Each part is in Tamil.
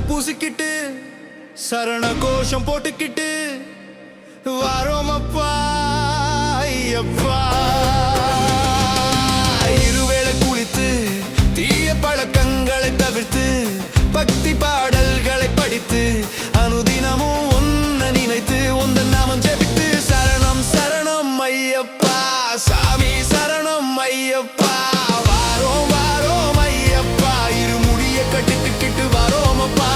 பூசிக்கிட்டு சரண கோஷம் போட்டுக்கிட்டு வாரோம் அப்பா ஐயப்பா. இருவேளை குளித்து தீய பழக்கங்களை தவிர்த்து பக்தி பாடல்களை படித்து அனுதினமும் ஒன்ன நினைத்து உந்தன் நாமம் ஜெபித்து சரணம் சரணம் ஐயப்பா சாமி சரணம் ஐயப்பா. வாரோம் வாரோம் ஐயப்பா இருமுடிய கட்டிக்கிட்டு வாரோம் அப்பா.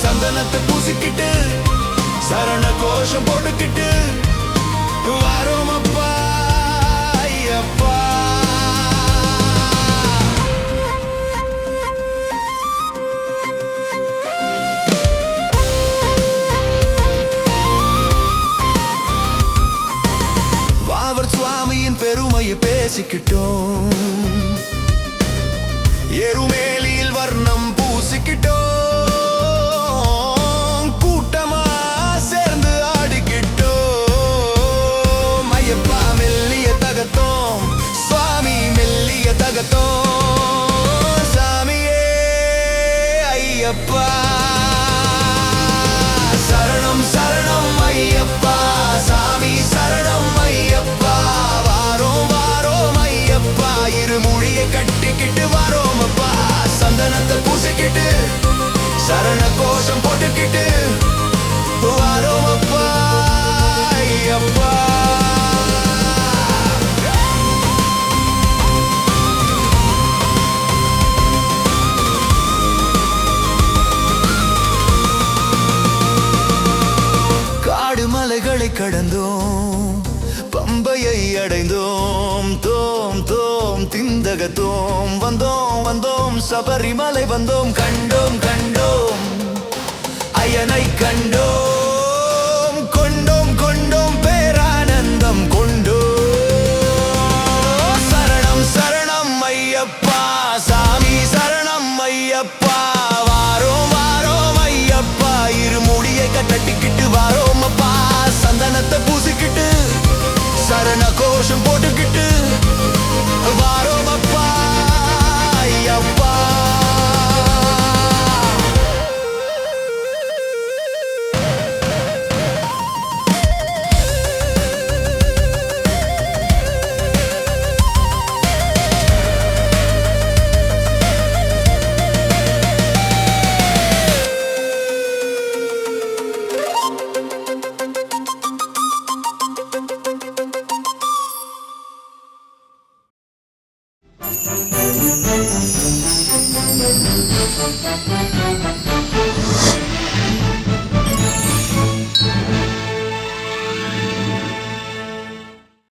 சந்தனத்தை பூசிக்கிட்டு சரண கோஷம் போட்டுக்கிட்டு வாரோம் அப்பா ஐயப்பா. வாவர் சுவாமியின் பெருமையை பேசிக்கிட்டோம், எருமேலியில் வர்ணம் பூசிக்கிட்டோம், சாமியே ஐயப்பா. சரணம் சரணம் ஐயப்பா சாமி சரணம் ஐயப்பா. வாரோம் வாரோம் ஐயப்பா இருமுடியை கட்டிக்கிட்டு வாரோம் அப்பா. சந்தனத்தை பூசிக்கிட்டு சரண கோஷம் போட்டுக்கிட்டு வாரோம் அப்பா ஐயப்பா. மலைகளை கடந்தோம் பம்பையை அடைந்தோம், தோம் தோம் திந்தகத்தோம் வந்தோம் வந்தோம் சபரிமலை வந்தோம். கண்டோம் கண்டோம் அயனை கண்டோம், கொண்டோம் கொண்டோம் பேரானந்தம் கொண்டோம். சரணம் சரணம் ஐயப்பா சாமி சரணம் ஐயப்பா. வாரோம் வாரோம் ஐயப்பா இருமுடியை கட்டிக்கிட்டு வாரோம் அப்பா. சந்தனத்தை பூசிக்கிட்டு சரண கோஷம் போட்டுக்கிட்டு வாரோம் அப்பா ஐயப்பா.